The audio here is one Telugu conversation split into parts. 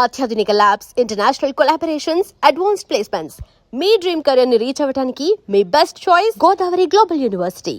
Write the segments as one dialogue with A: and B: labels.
A: అత్యాధునిక labs, international collaborations, advanced placements. మీ డ్రీమ్ కెరీర్ ని రీచ్ అవ్వడానికి మీ best choice Godavari global university.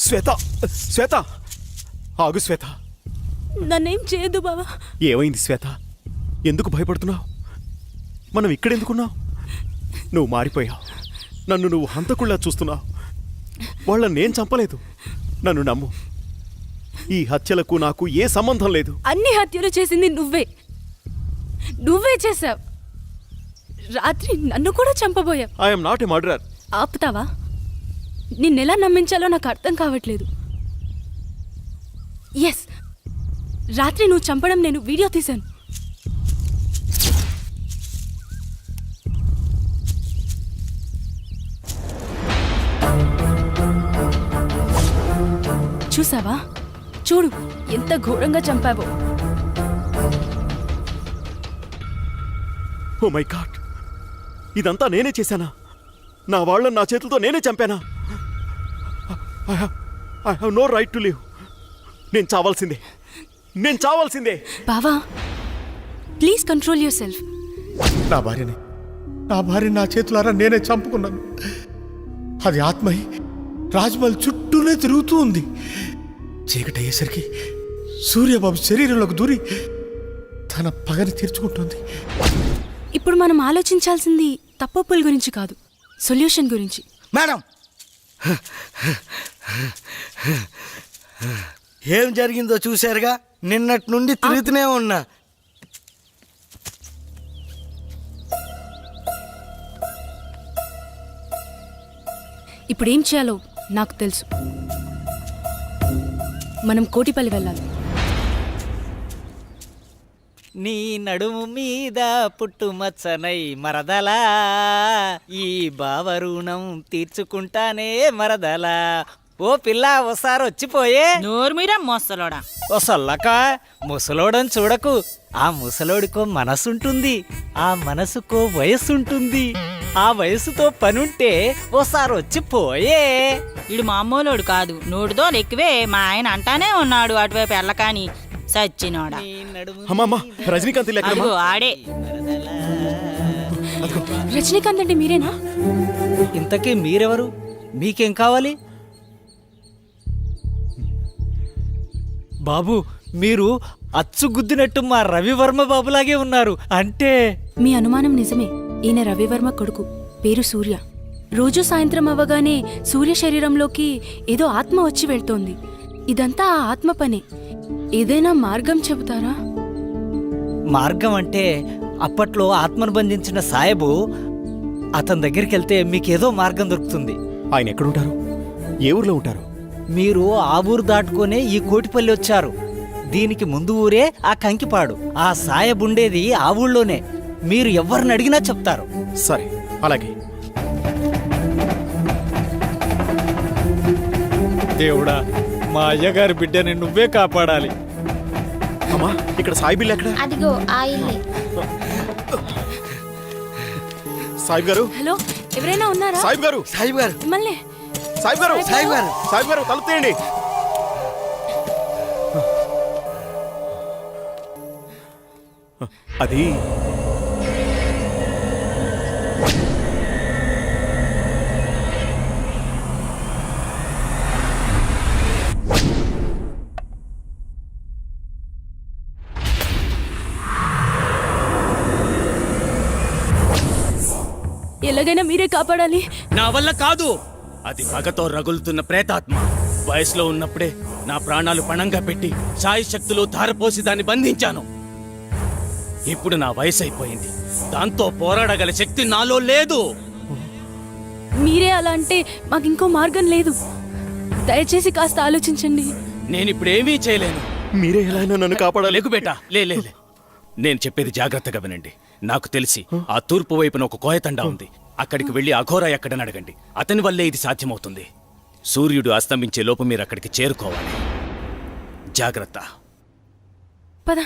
B: Shweta, Shweta, ఆగు శ్వేత.
C: నన్నేం చేయదు బావా.
B: ఏమైంది శ్వేత? ఎందుకు భయపడుతున్నావు? మనం ఇక్కడెందుకున్నావు? నువ్వు మారిపోయావు. నన్ను నువ్వు హంతకుళ్ళా చూస్తున్నావు. వాళ్ళని నేను చంపలేదు. నన్ను నమ్ము. ఈ హత్యలకు నాకు ఏ సంబంధం లేదు.
C: అన్ని హత్యలు చేసింది నువ్వే చేశావు. రాత్రి నన్ను కూడా చంపబోయావు.
B: I'm not a murderer.
C: ఆపుతావా? నిన్నెలా నమ్మించాలో నాకు అర్థం కావట్లేదు. ఎస్, రాత్రి నువ్వు చంపడం నేను వీడియో తీశాను. చూసావా? చూడు ఎంత ఘోరంగా చంపావో.
B: ఓ మై గాడ్, ఇదంతా నేనే చేశానా? నా వాళ్ళని నా చేతులతో నేనే చంపానా? I have no right to live. నేను చావాల్సిందే.
C: బావా, ప్లీజ్ కంట్రోల్ యువర్ సెల్ఫ్.
D: నా భార్యని నా చేతులారా నేనే చంపుకున్నాను. అది ఆత్మయి రాజ్మహల్ చుట్టూనే తిరుగుతూ ఉంది. చీకటి అయ్యేసరికి సూర్యబాబు శరీరంలోకి దూరి తన పగని తీర్చుకుంటుంది.
C: ఇప్పుడు మనం ఆలోచించాల్సింది తప్పొప్పుల గురించి కాదు, సొల్యూషన్ గురించి.
E: మేడం, ఏం జరిగిందో చూశారుగా. నిన్నటి నుండి తిరుగుతూనే ఉన్నా.
C: ఇప్పుడేం చేయాలో నాకు తెలుసు. మనం కోటిపల్లి వెళ్ళాలి.
F: నీ నడుము మీద పుట్టుమచ్చనై మరదలా, ఈ బావరుణం తీర్చుకుంటానే మరదలా. ఓ పిల్ల, ఓసారి వచ్చిపోయే.
G: నోరుమీరా మోసలోడా.
F: ఓసల్లక ముసలోడని చూడకు. ఆ ముసలోడికో మనసుంటుంది, ఆ మనసుకో వయసుంటుంది. ఆ వయసుతో పనుంటే ఓసారి వచ్చిపోయే.
G: వీడు మామూలోడు కాదు, నోటితో ఎక్కువే. మా ఆయన అంటానే ఉన్నాడు అటువైపు వెళ్ళకాని. సచ్చినోడా.
B: అమ్మమ్మ, రజనీకాంత్
G: అదిగో ఆడే.
C: రజనీకాంత్ అంటే మీరేనా?
F: ఇంతకీ మీరెవరు? మీకేం కావాలి? బాబు, మీరు అచ్చుగుద్దినట్టు మా రవివర్మ బాబులాగే ఉన్నారు. అంటే
C: మీ అనుమానం నిజమే. ఈయన రవివర్మ కొడుకు, పేరు సూర్య. రోజు సాయంత్రం అవ్వగానే సూర్య శరీరంలోకి ఏదో ఆత్మ వచ్చి వెళ్తోంది. ఇదంతా ఆ ఆత్మ పనే. ఏదైనా మార్గం చెబుతారా?
F: మార్గం అంటే అప్పట్లో ఆత్మను బంధించిన సాయబు, అతని దగ్గరికి వెళ్తే మీకేదో మార్గం దొరుకుతుంది.
B: ఆయన ఎక్కడుంటారు? ఏ ఊర్లో ఉంటారు?
F: మీరు ఆ ఊరు దాటుకునే ఈ కోటిపల్లి వచ్చారు. దీనికి ముందు ఊరే ఆ కంకిపాడు. ఆ సాయబుండేది ఆ ఊళ్ళోనే. మీరు ఎవరిని అడిగినా చెప్తారు.
B: సరే, అలాగే.
F: దేవుడా, మా అయ్యగారి బిడ్డని నువ్వే కాపాడాలి.
B: అమ్మా, ఇక్కడ సాయి బిల్ ఎక్కడ?
H: అదిగో ఆ ఇల్లే.
B: సాయిబ్ గారు.
C: హలో, ఎవరైనా ఉన్నారా?
B: సాయిబ్ గారు.
E: సాయిబు గారు,
C: మిమ్మల్ని.
B: సాయిబ్ గారు.
E: సాయిబు గారు,
B: సాయిబ్ గారు, తలుపు తీయండి. అది
C: ఎలాగైనా మీరే కాపాడాలి.
I: నా వల్ల కాదు. అది పగతో రగులుతున్న ప్రేతాత్మ. వయసులో ఉన్నప్పుడే నా ప్రాణాలు పణంగా పెట్టి సాయి శక్తులు ధారపోసి దాన్ని బంధించాను. ఇప్పుడు నా వయసు అయిపోయింది. దాంతో పోరాడగల శక్తి నాలో లేదు.
C: మీరే అలా అంటే మాకు ఇంకో మార్గం లేదు. దయచేసి కాస్త ఆలోచించండి.
I: నేనిప్పుడు ఏమీ చేయలేను.
B: మీరే ఎలా అయినా నన్ను కాపాడాలి.
I: లేకు బేటా, లే లే లే. నేను చెప్పేది జాగ్రత్తగా వినండి. నాకు తెలిసి ఆ తూర్పు వైపున ఒక కోయతండా ఉంది. అక్కడికి వెళ్ళి అఘోరా ఎక్కడని అడగండి. అతని వల్లే ఇది సాధ్యమవుతుంది. సూర్యుడు అస్తమించే లోపు మీరు అక్కడికి చేరుకోవాలి. జాగ్రత్త.
C: పద.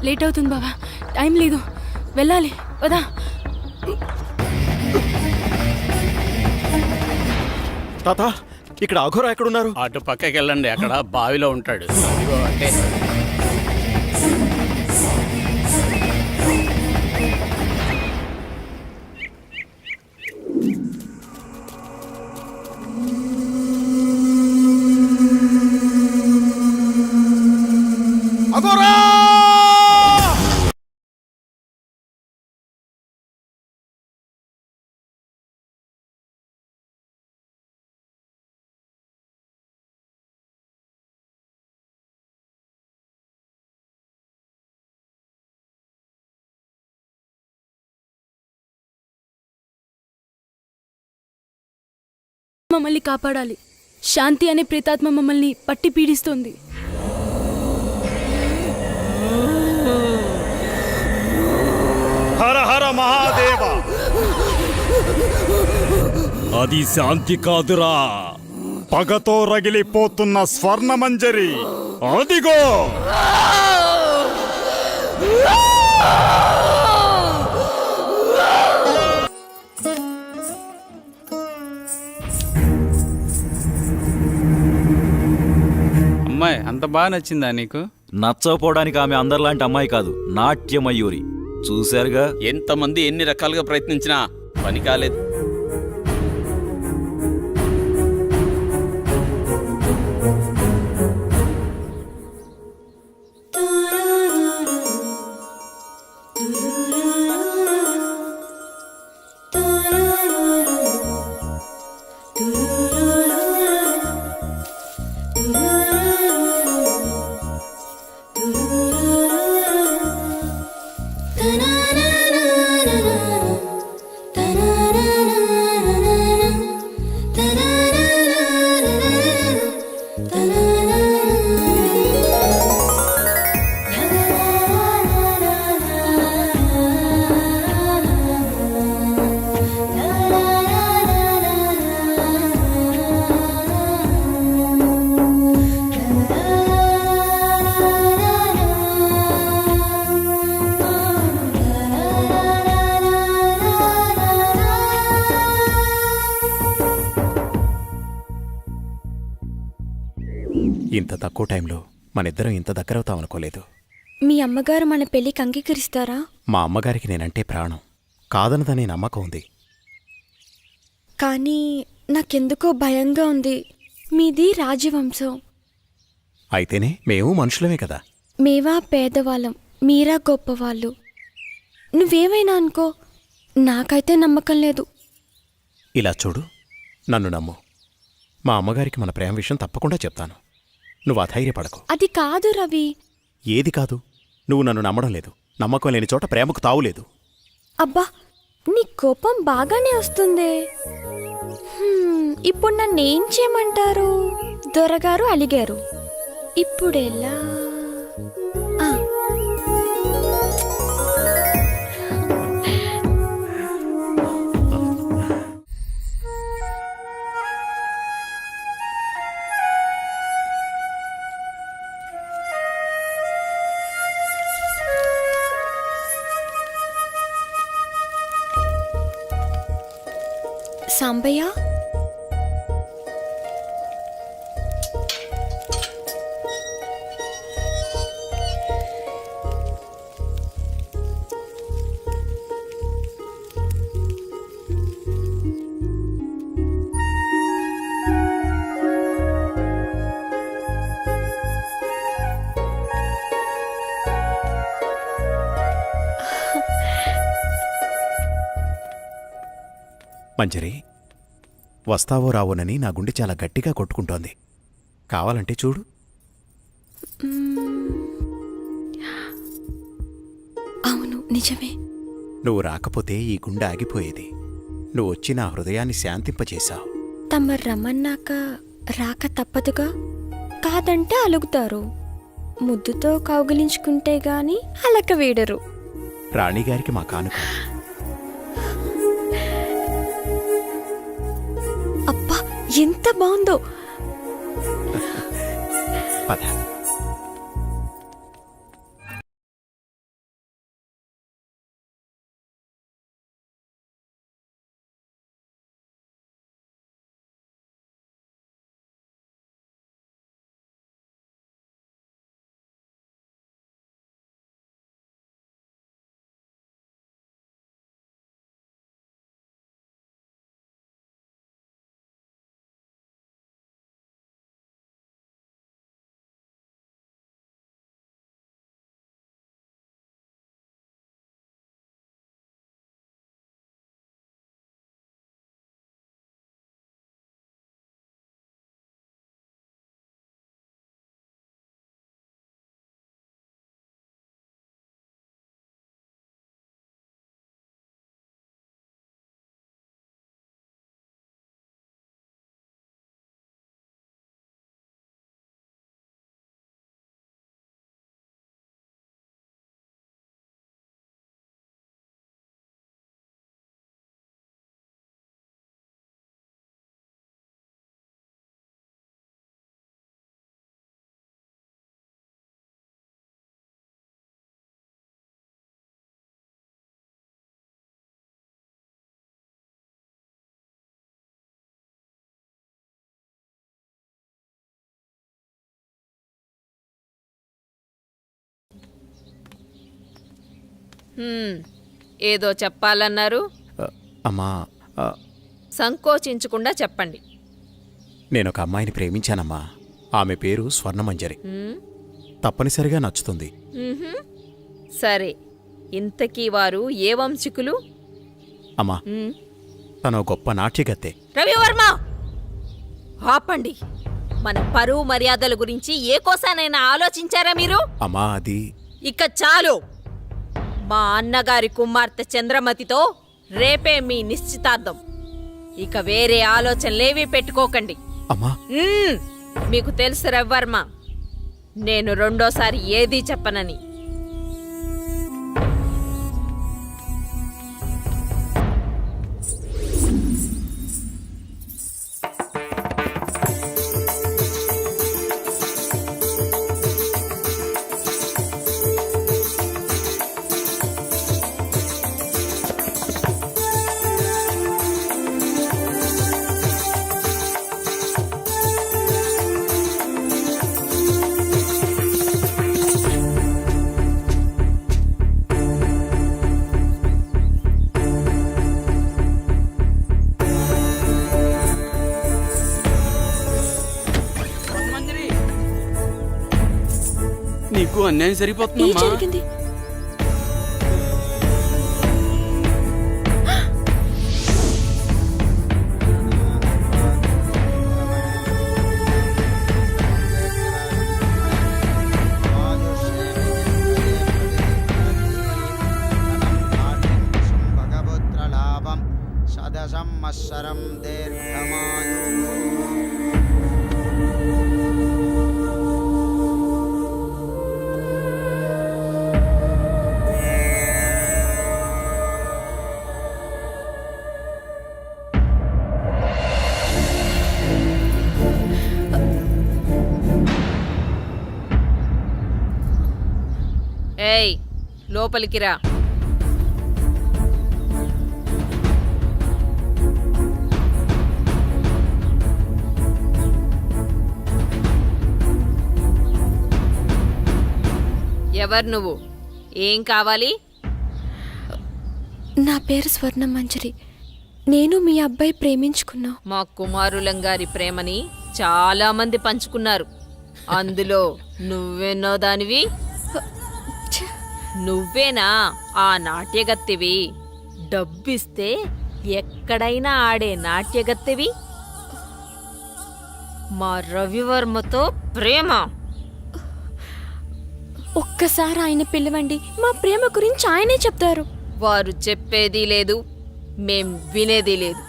C: లేట్ అవుతుంది బాబా, టైం లేదు, వెళ్ళాలి. వదా.
B: తాత, ఇక్కడ అఘోరా ఎక్కడున్నారు?
I: అటు పక్కకి వెళ్ళండి, అక్కడ బావిలో ఉంటాడు. ఇదిగో అంటే
D: అఘోరా!
C: మమ్మల్ని కాపాడాలి. శాంతి అనే ప్రేతాత్మ మమ్మల్ని పట్టి పీడిస్తోంది.
B: హర హర మహాదేవ.
H: అది శాంతి కాదురా, పగతో రగిలిపోతున్న స్వర్ణమంజరి. అదిగో.
I: అమ్మాయి అంత బాగా నచ్చిందా నీకు?
H: నచ్చకపోవడానికి ఆమె అందరిలాంటి అమ్మాయి కాదు, నాట్యమయూరి. చూశారుగా,
I: ఎంతమంది ఎన్ని రకాలుగా ప్రయత్నించినా పని కాలేదు.
B: ఇంత తక్కువ టైంలో మనిద్దరం ఇంత దగ్గరవుతాం అనుకోలేదు.
J: మీ అమ్మగారు మన పెళ్లికి అంగీకరిస్తారా?
B: మా అమ్మగారికి నేనంటే ప్రాణం, కాదనదనే నమ్మకం ఉంది.
J: కానీ నాకెందుకో భయంగా ఉంది. మీది రాజవంశం.
B: అయితేనే మేము మనుషులమే కదా.
J: మేవా పేదవాళ్ళం, మీరా గొప్పవాళ్ళు. నువ్వేమైనా అనుకో, నాకైతే నమ్మకం లేదు.
B: ఇలా చూడు, నన్ను నమ్ము. మా అమ్మగారికి మన ప్రేమ విషయం తప్పకుండా చెప్తాను. నువ్వు అధైర్యపడకు.
J: అది కాదు రవి.
B: ఏది కాదు? నువ్వు నన్ను నమ్మడం లేదు. నమ్మకం లేని చోట ప్రేమకు తావులేదు.
J: అబ్బా, నీ కోపం బాగానే వస్తుందే. ఇప్పుడు నన్నేం చేయమంటారు? దొరగారు అలిగారు, ఇప్పుడెలా? సాంబయ్య,
B: మంజరి, వస్తావో రావోనని నా గుండె చాలా గట్టిగా కొట్టుకుంటోంది. కావాలంటే చూడు.
J: అవును, నిజమే.
B: నువ్వు రాకపోతే ఈ గుండె ఆగిపోయేది. నువ్వు వచ్చి నా హృదయాన్ని శాంతింపజేశావు.
J: తమరు రమ్మన్నాక రాక తప్పదుగా. కాదంటే అలుగుతారు. ముద్దుతో కౌగిలించుకుంటే గాని అలక వీడరు.
B: రాణిగారికి మా కానుక.
J: అబ్బా, ఎంత బాగుందో.
B: పద.
K: ఏదో చెప్పాలన్నారు.
B: అమ్మా,
K: సంకోచించకుండా చెప్పండి.
B: నేనొక అమ్మాయిని ప్రేమించానమ్మా. ఆమె పేరు స్వర్ణమంజరి. తప్పనిసరిగా నచ్చుతుంది.
K: సరే, ఇంతకీ వారు ఏ వంశికులు?
B: అమ్మా, తను గొప్ప నాట్యగత్తె.
K: రవివర్మ, ఆపండి. మన పరువు మర్యాదల గురించి ఏ కోసానైనా ఆలోచించారా మీరు?
B: అమ్మా, అది
K: ఇక చాలు. మా అన్నగారి కుమార్తె చంద్రమతితో రేపే మీ నిశ్చితార్థం. ఇక వేరే ఆలోచనలేవీ పెట్టుకోకండి.
B: అమ్మా,
K: మీకు తెలుసు రవివర్మ, నేను రెండోసారి ఏదీ చెప్పనని.
L: నీకు అన్యాయం
J: ఏం
L: సరిపోతుందమ్మా.
J: జరిగింది?
E: భగపుత్రలాభం సదసంవత్సరం దీర్ఘమాయు.
K: ఏయ్, లోపలికి రా. ఎవరు నువ్వు? ఏం కావాలి?
J: నా పేరు స్వర్ణమంజరి. నేను మీ అబ్బాయి ప్రేమించుకున్నా.
K: మా కుమారులంగారి ప్రేమని చాలా మంది పంచుకున్నారు. అందులో నువ్వెన్నో దానివి. నువ్వేనా ఆ నాట్యగత్తివి? డబ్బిస్తే ఎక్కడైనా ఆడే నాట్యగత్తెవి మా రవివర్మతో ప్రేమ.
J: ఒక్కసారి ఆయన పిలవండి, మా ప్రేమ గురించి ఆయనే చెప్తారు.
K: వారు చెప్పేది లేదు, మేం వినేది లేదు.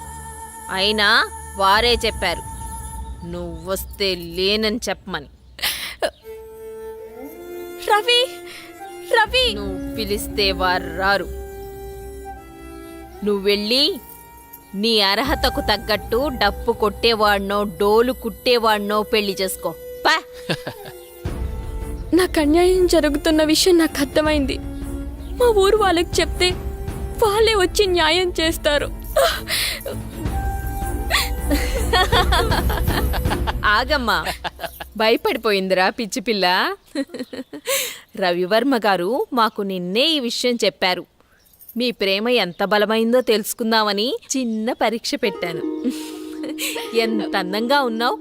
K: అయినా వారే చెప్పారు నువ్వొస్తే లేనని చెప్పమని.
J: రవి రవి
K: నువ్వు పిలిస్తే వారు రారు. నువ్వు వెళ్ళి నీ అర్హతకు తగ్గట్టు డప్పు కొట్టేవాడినో డోలు కుట్టేవాడినో పెళ్లి చేసుకో. పా.
J: నాకు అన్యాయం జరుగుతున్న విషయం నాకు అర్థమైంది. మా ఊరు వాళ్ళకి చెప్తే వాళ్ళే వచ్చి న్యాయం చేస్తారు.
K: ఆగమ్మా, భయపడిపోయిందిరా పిచ్చి పిల్ల. రవివర్మ గారు మాకు నిన్నే ఈ విషయం చెప్పారు. మీ ప్రేమ ఎంత బలమైందో తెలుసుకుందామని చిన్న పరీక్ష పెట్టాను. ఎంత అందంగా ఉన్నావు,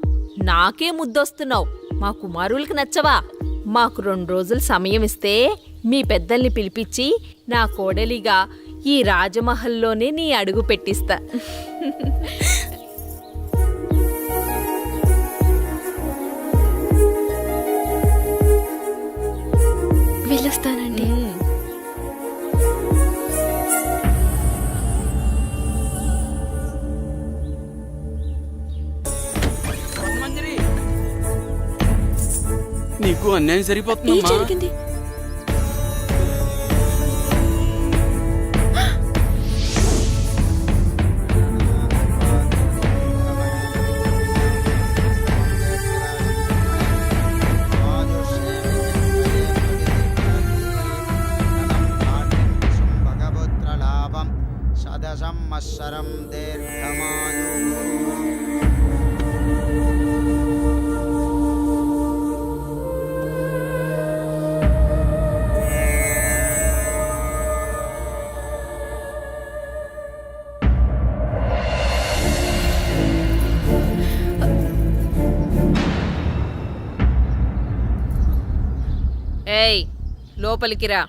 K: నాకే ముద్దొస్తున్నావు. మా కుమారులకు నచ్చవా? మాకు 2 రోజులు సమయం ఇస్తే మీ పెద్దల్ని పిలిపించి నా కోడలిగా ఈ రాజమహల్లోనే నీ అడుగు పెట్టిస్తా.
J: వెళ్ళొస్తానండి.
L: నీకు అన్యాయం
J: ఏం
L: సరిపోతుందమ్మా.
J: జరిగింది?
E: సంవత్సరం దీర్ఘమాయు.
K: ఏయ్, లోపలికి రా.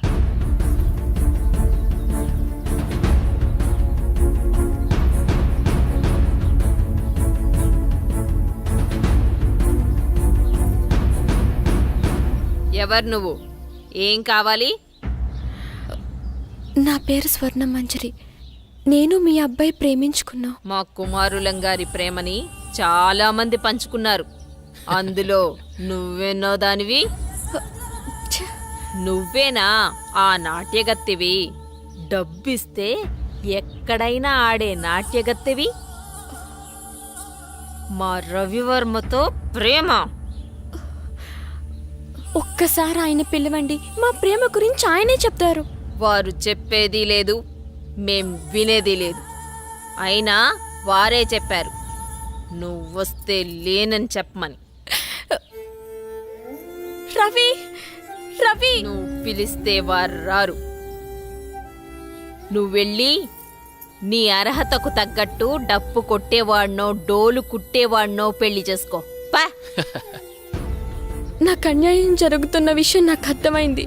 K: ఎవరు నువ్వు? ఏం కావాలి?
J: నా పేరు స్వర్ణ మంజరి. నేను మీ అబ్బాయి ప్రేమించుకున్నా.
K: మా కుమారులం గారి ప్రేమని చాలా మంది పంచుకున్నారు. అందులో నువ్వెన్నో దానివి. నువ్వేనా ఆ నాట్యగత్తెవి? డబ్బిస్తే ఎక్కడైనా ఆడే నాట్యగత్తెవి? మా రవివర్మతో ప్రేమ.
J: ఒక్కసారి ఆయన పిలవండి, మా ప్రేమ గురించి ఆయనే చెప్తారు.
K: వారు చెప్పేది లేదు, మేం వినేది లేదు. అయినా వారే చెప్పారు నువ్వొస్తే లేనని చెప్పమని.
J: రవి రవి
K: నువ్వు పిలిస్తే వారు రారు. నువ్వు వెళ్ళి నీ అర్హతకు తగ్గట్టు డప్పు కొట్టేవాడినో డోలు కుట్టేవాడినో పెళ్లి చేసుకో. పా.
J: నాకు అన్యాయం జరుగుతున్న విషయం నాకు అర్థమైంది.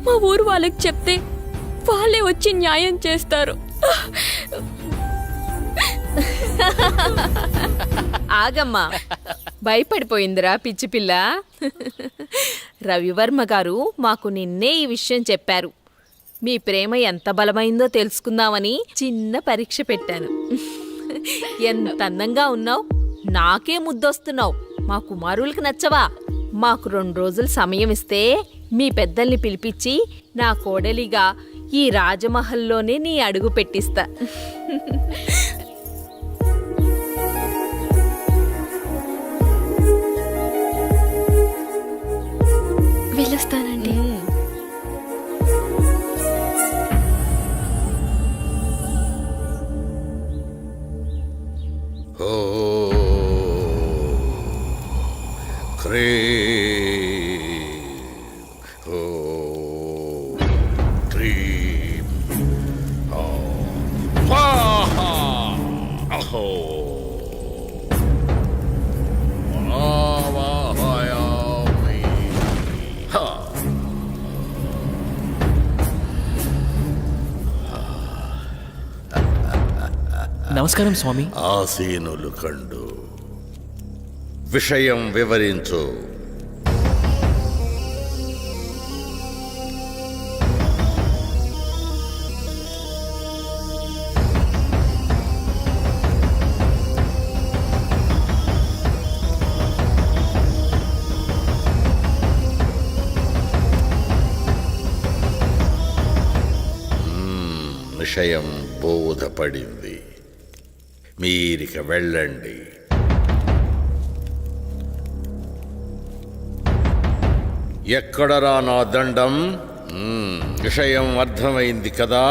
J: మా ఊరు వాళ్ళకి చెప్తే వాళ్ళే వచ్చి న్యాయం చేస్తారు.
K: ఆగమ్మా, భయపడిపోయిందిరా పిచ్చి పిల్ల. రవివర్మ గారు మాకు నిన్నే ఈ విషయం చెప్పారు. మీ ప్రేమ ఎంత బలమైందో తెలుసుకుందామని చిన్న పరీక్ష పెట్టాను. ఎంత అందంగా ఉన్నావు, నాకే ముద్దొస్తున్నావు. మా కుమారులకు నచ్చవా? మాకు 2 రోజులు సమయం ఇస్తే మీ పెద్దల్ని పిలిపించి నా కోడలిగా ఈ రాజమహల్లోనే నీ అడుగు పెట్టిస్తా.
J: వెళ్ళొస్తానండి.
I: నమస్కారం స్వామి.
L: ఆసీనులు కండు విషయం వివరించు. విషయం బోధపడింది. మీరిక వెళ్ళండి. ఎక్కడరా నా దండం? విషయం అర్థమైంది కదా.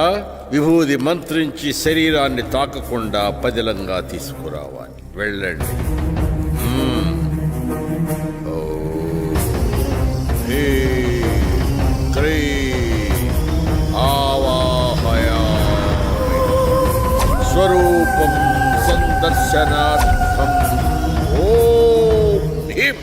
L: విభూది మంత్రించి శరీరాన్ని తాకకుండా పదిలంగా తీసుకురావాలి. వెళ్ళండి. స్వరూపం సందర్శనార్థం. ఓం హ్రీం.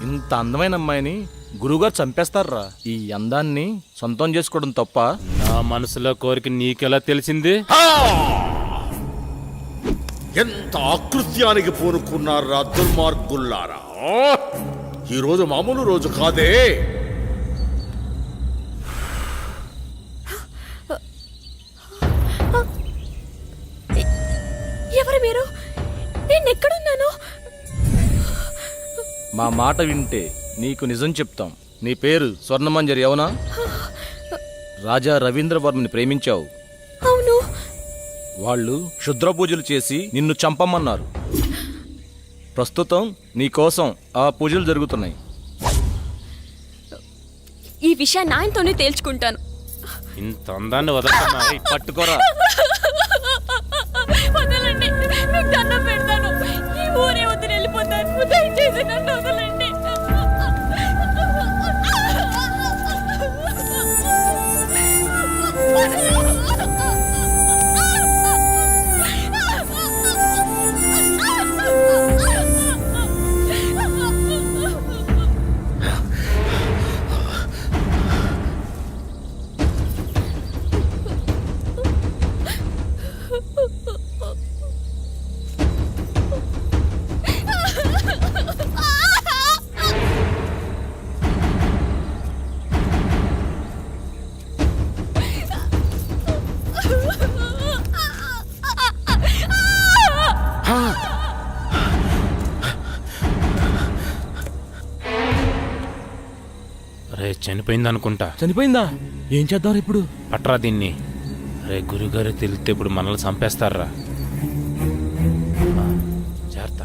I: ఇంత అందమైన అమ్మాయిని గురువుగారు చంపేస్తారా? ఈ అందాన్ని సొంతం చేసుకోవడం తప్ప?
M: నా మనసులో కోరిక నీకెలా తెలిసింది?
L: ఎంత ఆకృత్యానికి పూనుకున్నారా దుర్మార్గుల్లారా! ఈరోజు మామూలు రోజు కాదే.
J: ఎవరు మీరు? నేను ఎక్కడున్నాను?
I: మా మాట వింటే నీకు నిజం చెప్తాం. నీ పేరు స్వర్ణమంజరి అవునా? రాజా రవీంద్రవర్మని ప్రేమించావు.
J: అవును.
I: వాళ్ళు క్షుద్ర పూజలు చేసి నిన్ను చంపమన్నారు. ప్రస్తుతం నీ కోసం ఆ పూజలు జరుగుతున్నాయి.
J: ఈ విషయాన్ని ఆయనతోనే తేల్చుకుంటాను.
M: ఇంత అందాన్ని వదలన్నా
I: పట్టుకోరా.
J: వదలండి, మీకు దండం పెడతాను. ఈ ఊరే వదిలి వెళ్ళిపోతాను. దయచేసి నన్ను వదలండి.
M: రే చనిపోయింది అనుకుంటా.
I: చనిపోయిందా? ఏం చేద్దాం ఇప్పుడు?
M: పట్రా దీన్ని. రే గురుగారు తెలిస్తే ఇప్పుడు మనల్ని చంపేస్తారా? జాగ్రత్త.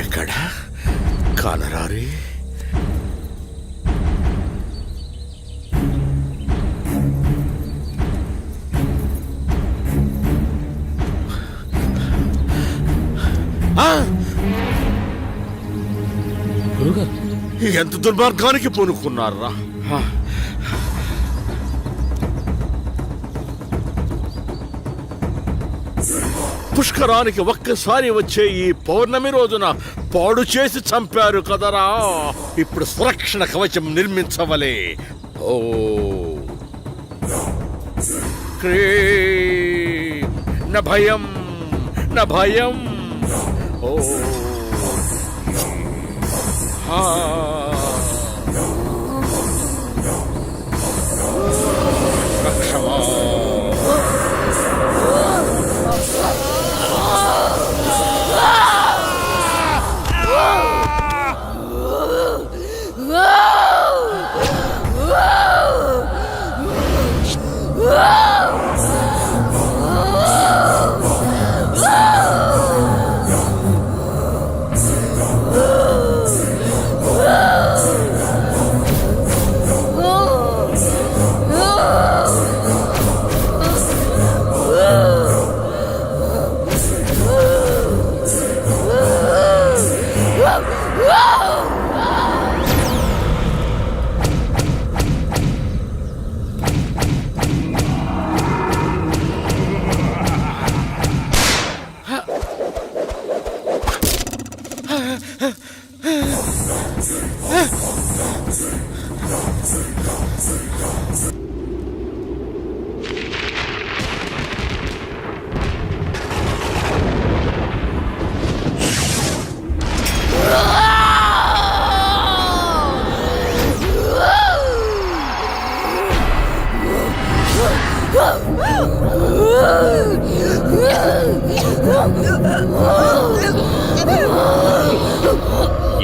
L: ఎక్కడ కానరారే?
I: గురుగారు
L: ఎంత దుర్మార్గానికి పూనుకున్నారా! పుష్కరానికి ఒక్కసారి వచ్చే ఈ పౌర్ణమి రోజున పాడు చేసి చంపారు కదరా. ఇప్పుడు సురక్షణ కవచం నిర్మించవలే. ఓ న భయం న భయం. ఓ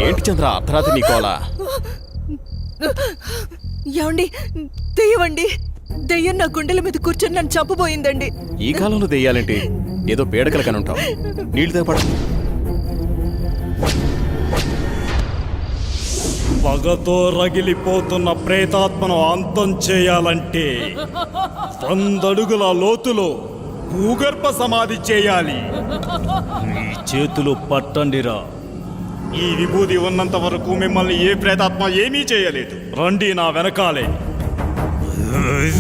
B: ఏంటి చంద్ర అర్ధరాత్రి నీకోలా?
N: ఏమండి, దెయ్యమండి. దెయ్యం నా గుండెల మీద కూర్చొని నన్ను చంపబోయిందండి.
B: ఈ కాలంలో దెయ్యాలేంటి? ఏదో పేడకల కని ఉంటావు. నీళ్ళు తెగపడ.
O: పగతో రగిలిపోతున్న ప్రేతాత్మను అంతం చేయాలంటే 100 అడుగుల లోతులో భూగర్భ సమాధి చేయాలి. మీ చేతులు పట్టండిరా. ఈ విభూది ఉన్నంత వరకు మిమ్మల్ని ఏ ప్రేతాత్మ ఏమీ చేయలేదు. రండి నా వెనకాలే.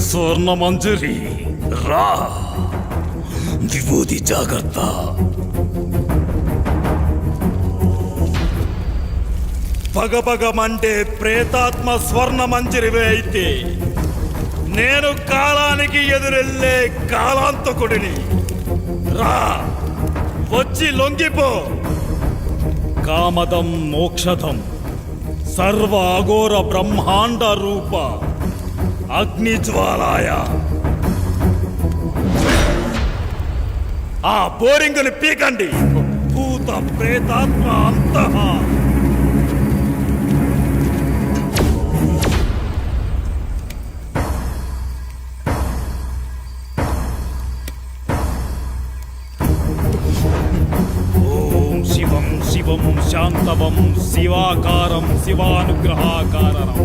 O: స్వర్ణ మంజరి రా. విభూది జాగ్రత్త. పగపగమంటే ప్రేతాత్మ స్వర్ణ మంజరివే అయితే నేను కాలానికి ఎదురెళ్ళే కాలాంతకుడిని. రా, వచ్చి లొంగిపో. కామదం మోక్షదం సర్వ అఘోర బ్రహ్మాండ రూప అగ్నిజ్వాలాయ. ఆ బోరింగుని పీకండి. భూత ప్రేతాత్మ అంతః. శివం శివం శాంతవం శివాకారం శివానుగ్రహాకారణం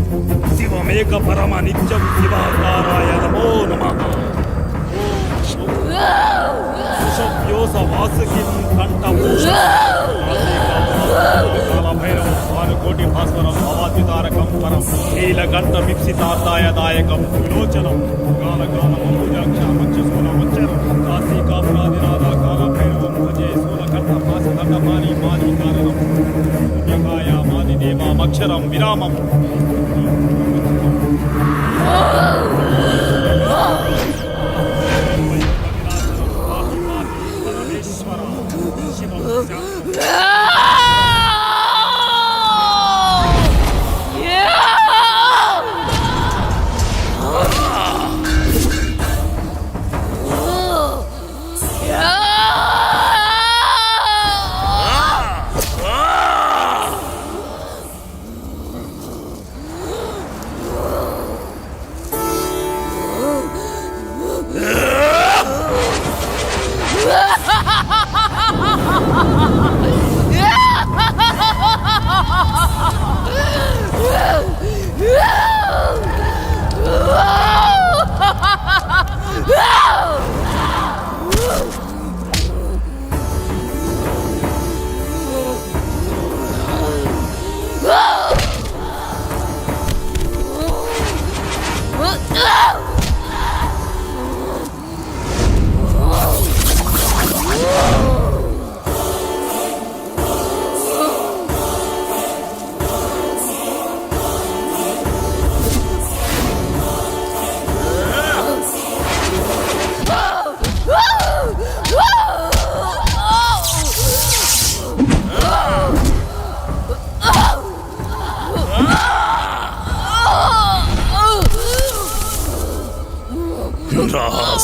O: శివమేక పరమ నిత్యం శివాకారాయ నమో నమః. సుషవ్యోస వాసుకిం కంఠభూషణం కాలభైరవం స్వానుకోటి భాస్వరం భవాద్యుతారకం పరం నీలకంఠ మిప్సితార్థాయ దాయకం విలోచనం కాలకాలమక్షరం కాశీకాపురాదినాథ కాలభైరవం భజే శూలకంఠ పాశదండపాణి మాది కారణం పుణ్యకాయ మాది దేవామక్షరం విరామం.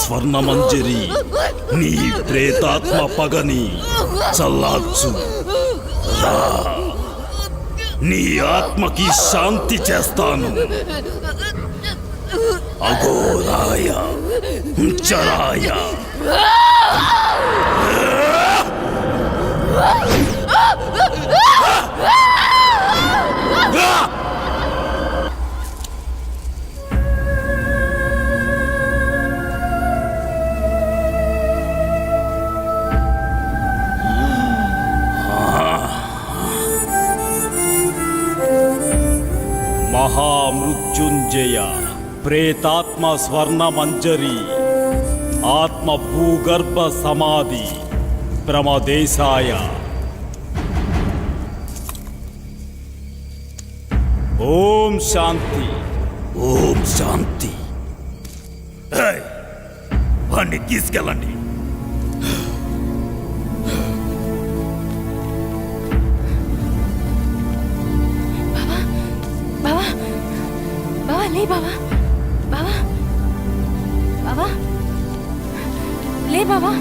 O: స్వర్ణ మంజరి నీ ప్రేతాత్మ పగని చల్లార్చు. నీ ఆత్మకి శాంతి చేస్తాను. అఘోరాయ చరాయ మహామృత్యుంజయ ప్రేతాత్మ స్వర్ణ మంజరి ఆత్మ భూగర్భ సమాధి ప్రమదేశాయ. ఓం శాంతి. ఓం శాంతి. ఏయ్, వాణ్ణి తీసుకెళ్ళండి.
C: బావా బావా లే బావా బావా బావా లే బావా